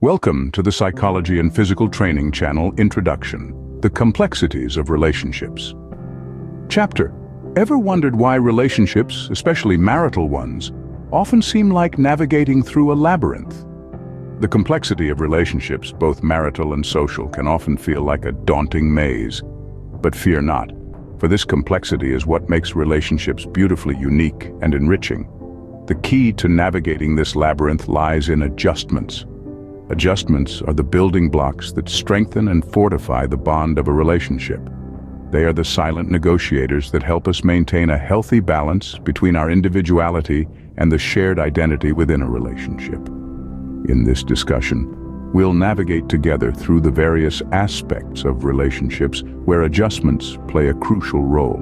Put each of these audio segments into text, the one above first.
Welcome to the Psychology and Physical Training Channel Introduction, The Complexities of Relationships. Chapter: Ever wondered why relationships, especially marital ones, often seem like navigating through a labyrinth? The complexity of relationships, both marital and social, can often feel like a daunting maze. But fear not, for this complexity is what makes relationships beautifully unique and enriching. The key to navigating this labyrinth lies in adjustments. Adjustments are the building blocks that strengthen and fortify the bond of a relationship. They are the silent negotiators that help us maintain a healthy balance between our individuality and the shared identity within a relationship. In this discussion, we'll navigate together through the various aspects of relationships where adjustments play a crucial role.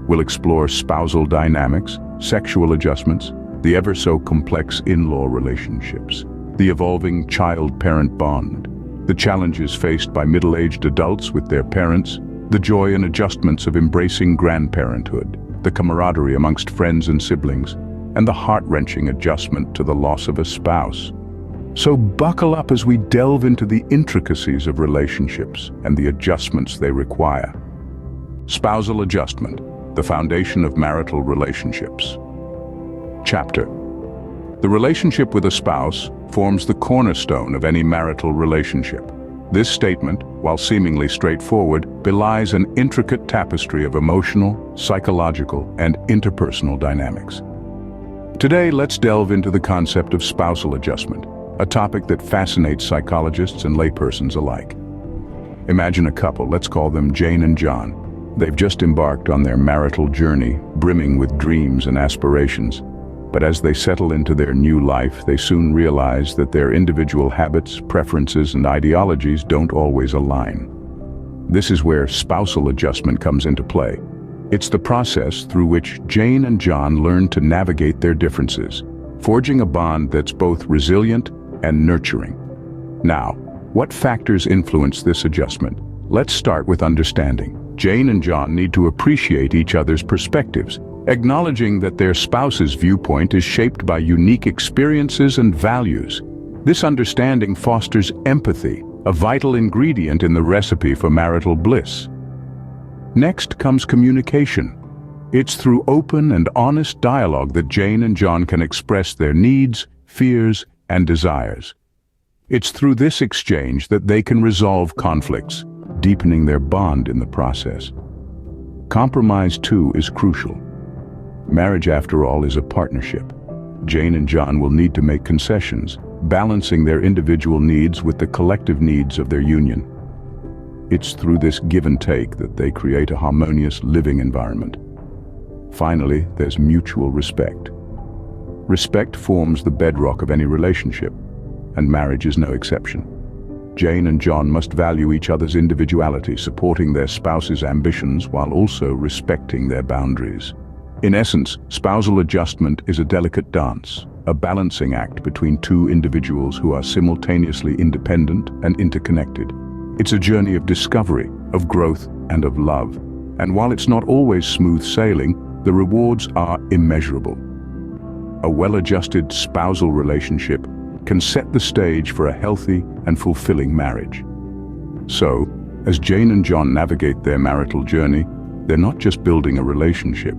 We'll explore spousal dynamics, sexual adjustments, the ever-so-complex in-law relationships, the evolving child-parent bond, the challenges faced by middle-aged adults with their parents, the joy and adjustments of embracing grandparenthood, the camaraderie amongst friends and siblings, and the heart-wrenching adjustment to the loss of a spouse. So buckle up as we delve into the intricacies of relationships and the adjustments they require. Spousal adjustment, the foundation of marital relationships. Chapter: The relationship with a spouse forms the cornerstone of any marital relationship. This statement, while seemingly straightforward, belies an intricate tapestry of emotional, psychological, and interpersonal dynamics. Today, let's delve into the concept of spousal adjustment, a topic that fascinates psychologists and laypersons alike. Imagine a couple, let's call them Jane and John. They've just embarked on their marital journey, brimming with dreams and aspirations. But as they settle into their new life, they soon realize that their individual habits, preferences, and ideologies don't always align. This is where spousal adjustment comes into play. It's the process through which Jane and John learn to navigate their differences, forging a bond that's both resilient and nurturing. Now, what factors influence this adjustment? Let's start with understanding. Jane and John need to appreciate each other's perspectives, acknowledging that their spouse's viewpoint is shaped by unique experiences and values. This understanding fosters empathy, a vital ingredient in the recipe for marital bliss. Next comes communication. It's through open and honest dialogue that Jane and John can express their needs, fears, and desires. It's through this exchange that they can resolve conflicts, deepening their bond in the process. Compromise, too, is crucial. Marriage, after all, is a partnership. Jane and John will need to make concessions, balancing their individual needs with the collective needs of their union. It's through this give and take that they create a harmonious living environment. Finally, there's mutual respect. Respect forms the bedrock of any relationship, and marriage is no exception. Jane and John must value each other's individuality, supporting their spouse's ambitions while also respecting their boundaries. In essence, spousal adjustment is a delicate dance, a balancing act between two individuals who are simultaneously independent and interconnected. It's a journey of discovery, of growth, and of love. And while it's not always smooth sailing, the rewards are immeasurable. A well-adjusted spousal relationship can set the stage for a healthy and fulfilling marriage. So, as Jane and John navigate their marital journey, they're not just building a relationship.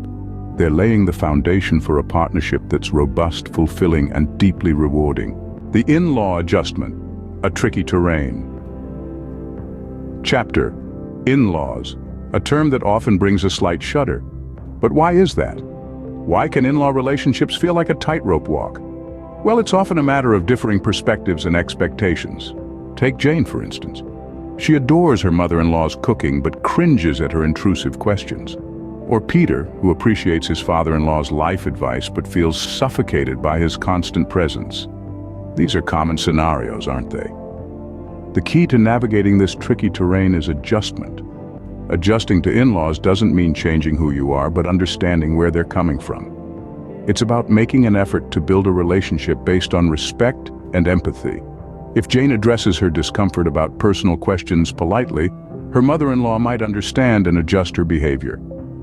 They're laying the foundation for a partnership that's robust, fulfilling, and deeply rewarding. The in-law adjustment, a tricky terrain. Chapter: In-laws, a term that often brings a slight shudder. But why is that? Why can in-law relationships feel like a tightrope walk? Well, it's often a matter of differing perspectives and expectations. Take Jane, for instance. She adores her mother-in-law's cooking but cringes at her intrusive questions. Or Peter, who appreciates his father-in-law's life advice but feels suffocated by his constant presence. These are common scenarios, aren't they? The key to navigating this tricky terrain is adjustment. Adjusting to in-laws doesn't mean changing who you are, but understanding where they're coming from. It's about making an effort to build a relationship based on respect and empathy. If Jane addresses her discomfort about personal questions politely, her mother-in-law might understand and adjust her behavior.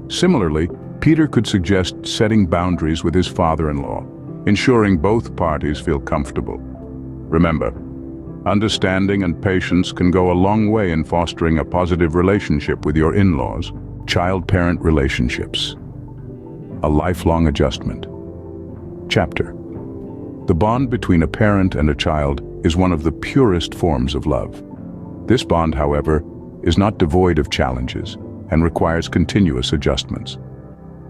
Similarly, Peter could suggest setting boundaries with his father-in-law, ensuring both parties feel comfortable. Remember, Understanding and patience can go a long way in fostering a positive relationship with your in-laws. Child-parent relationships. A lifelong adjustment. Chapter. The bond between a parent and a child is one of the purest forms of love. This bond, however, is not devoid of challenges and requires continuous adjustments.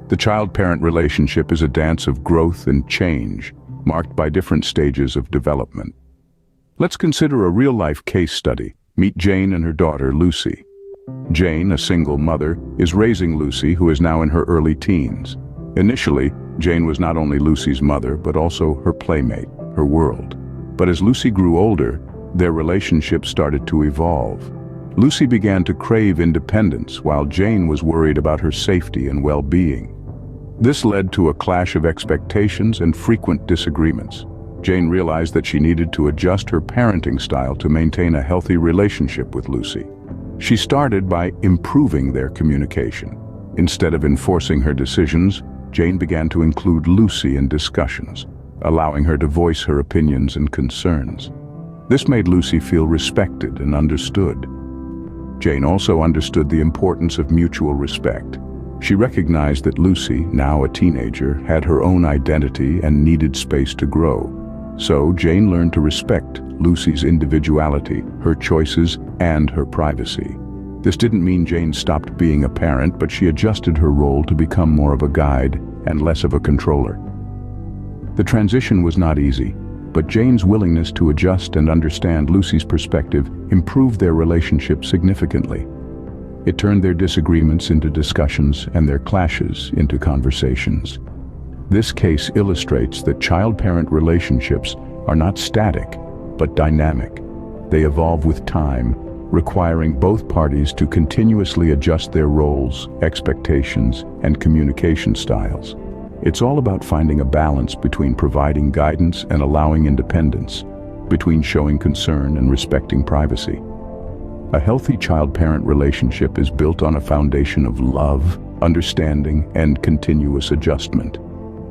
The child-parent relationship is a dance of growth and change, marked by different stages of development. Let's consider a real-life case study. Meet Jane and her daughter, Lucy. Jane, a single mother, is raising Lucy, who is now in her early teens. Initially, Jane was not only Lucy's mother, but also her playmate, her world. But as Lucy grew older, their relationship started to evolve. Lucy began to crave independence, while Jane was worried about her safety and well-being. This led to a clash of expectations and frequent disagreements. Jane realized that she needed to adjust her parenting style to maintain a healthy relationship with Lucy. She started by improving their communication. Instead of enforcing her decisions, Jane began to include Lucy in discussions, allowing her to voice her opinions and concerns. This made Lucy feel respected and understood. Jane also understood the importance of mutual respect. She recognized that Lucy, now a teenager, had her own identity and needed space to grow. So Jane learned to respect Lucy's individuality, her choices, and her privacy. This didn't mean Jane stopped being a parent, but she adjusted her role to become more of a guide and less of a controller. The transition was not easy, but Jane's willingness to adjust and understand Lucy's perspective improved their relationship significantly. It turned their disagreements into discussions and their clashes into conversations. This case illustrates that child-parent relationships are not static, but dynamic. They evolve with time, requiring both parties to continuously adjust their roles, expectations, and communication styles. It's all about finding a balance between providing guidance and allowing independence, between showing concern and respecting privacy. A healthy child-parent relationship is built on a foundation of love, understanding, and continuous adjustment.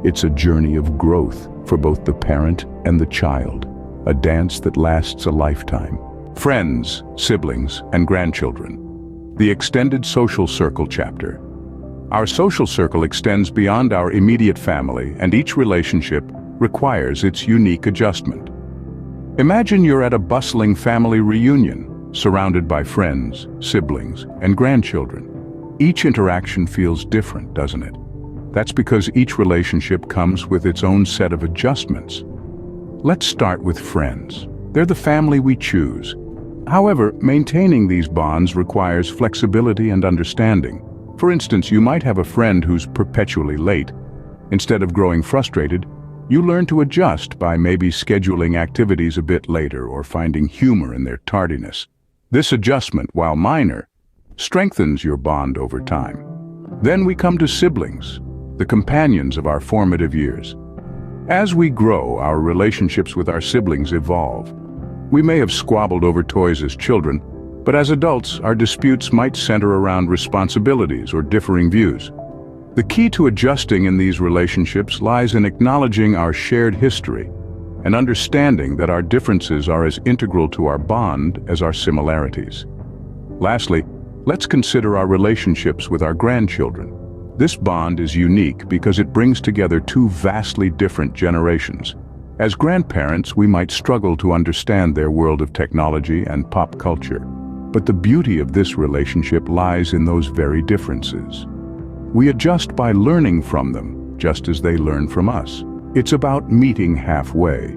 It's a journey of growth for both the parent and the child, a dance that lasts a lifetime. Friends, siblings, and grandchildren. The extended social circle chapter. Our social circle extends beyond our immediate family, and each relationship requires its unique adjustment. Imagine you're at a bustling family reunion, surrounded by friends, siblings, and grandchildren. Each interaction feels different, doesn't it? That's because each relationship comes with its own set of adjustments. Let's start with friends. They're the family we choose. However, maintaining these bonds requires flexibility and understanding. For instance, you might have a friend who's perpetually late. Instead of growing frustrated, you learn to adjust by maybe scheduling activities a bit later or finding humor in their tardiness. This adjustment, while minor, strengthens your bond over time. Then we come to siblings, the companions of our formative years. As we grow, our relationships with our siblings evolve. We may have squabbled over toys as children, but as adults, our disputes might center around responsibilities or differing views. The key to adjusting in these relationships lies in acknowledging our shared history and understanding that our differences are as integral to our bond as our similarities. Lastly, let's consider our relationships with our grandchildren. This bond is unique because it brings together two vastly different generations. As grandparents, we might struggle to understand their world of technology and pop culture. But the beauty of this relationship lies in those very differences. We adjust by learning from them, just as they learn from us. It's about meeting halfway.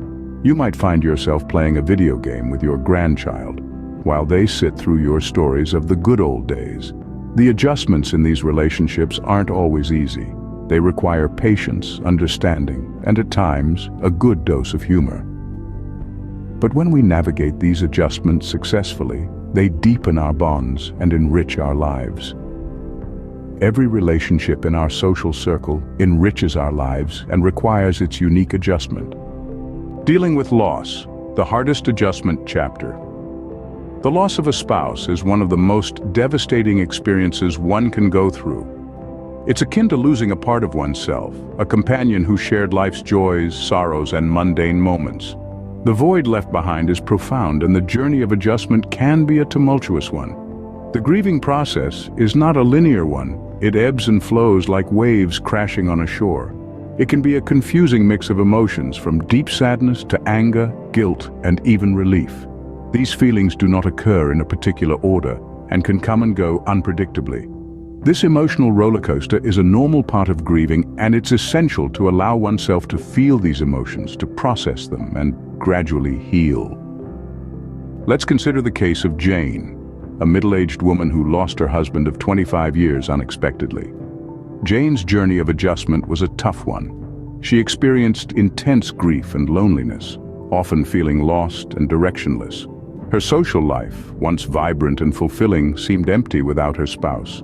You might find yourself playing a video game with your grandchild, while they sit through your stories of the good old days. The adjustments in these relationships aren't always easy. They require patience, understanding, and at times, a good dose of humor. But when we navigate these adjustments successfully, they deepen our bonds and enrich our lives. Every relationship in our social circle enriches our lives and requires its unique adjustment. Dealing with loss, the hardest adjustment chapter. The loss of a spouse is one of the most devastating experiences one can go through. It's akin to losing a part of oneself, a companion who shared life's joys, sorrows, and mundane moments. The void left behind is profound, and the journey of adjustment can be a tumultuous one. The grieving process is not a linear one. It ebbs and flows like waves crashing on a shore. It can be a confusing mix of emotions, from deep sadness to anger, guilt, and even relief. These feelings do not occur in a particular order and can come and go unpredictably. This emotional roller coaster is a normal part of grieving, and it's essential to allow oneself to feel these emotions, to process them, and gradually heal. Let's consider the case of Jane, a middle-aged woman who lost her husband of 25 years unexpectedly. Jane's journey of adjustment was a tough one. She experienced intense grief and loneliness, often feeling lost and directionless. Her social life, once vibrant and fulfilling, seemed empty without her spouse.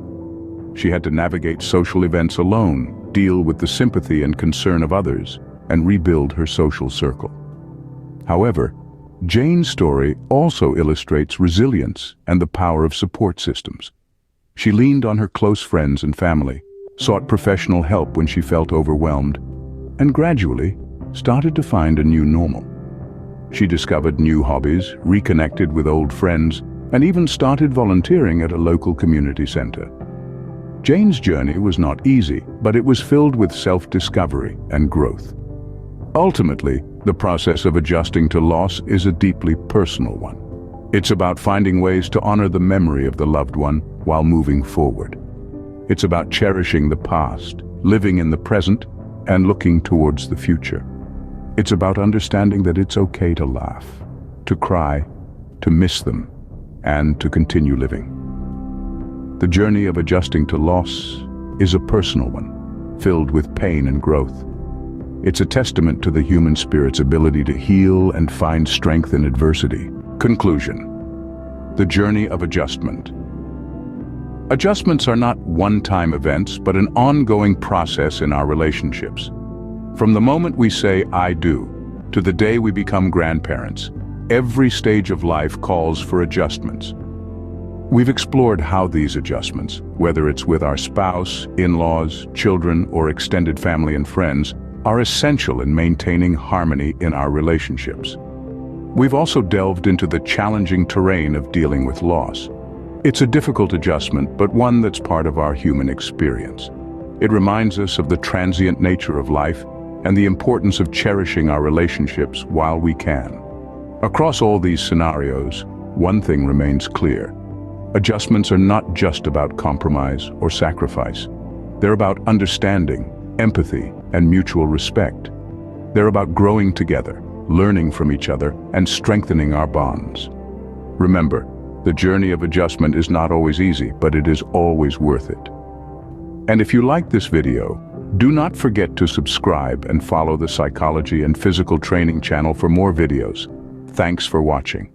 She had to navigate social events alone, deal with the sympathy and concern of others, and rebuild her social circle. However, Jane's story also illustrates resilience and the power of support systems. She leaned on her close friends and family, sought professional help when she felt overwhelmed, and gradually started to find a new normal. She discovered new hobbies, reconnected with old friends, and even started volunteering at a local community center. Jane's journey was not easy, but it was filled with self-discovery and growth. Ultimately, the process of adjusting to loss is a deeply personal one. It's about finding ways to honor the memory of the loved one while moving forward. It's about cherishing the past, living in the present, and looking towards the future. It's about understanding that it's okay to laugh, to cry, to miss them, and to continue living. The journey of adjusting to loss is a personal one, filled with pain and growth. It's a testament to the human spirit's ability to heal and find strength in adversity. Conclusion: the journey of adjustment. Adjustments are not one-time events, but an ongoing process in our relationships. From the moment we say, "I do," to the day we become grandparents, every stage of life calls for adjustments. We've explored how these adjustments, whether it's with our spouse, in-laws, children, or extended family and friends, are essential in maintaining harmony in our relationships. We've also delved into the challenging terrain of dealing with loss. It's a difficult adjustment, but one that's part of our human experience. It reminds us of the transient nature of life and the importance of cherishing our relationships while we can. Across all these scenarios, one thing remains clear. Adjustments are not just about compromise or sacrifice. They're about understanding, empathy, and mutual respect. They're about growing together, learning from each other, and strengthening our bonds. Remember, the journey of adjustment is not always easy, but it is always worth it. And if you like this video, do not forget to subscribe and follow the Psychology and Physical Training channel for more videos. Thanks for watching.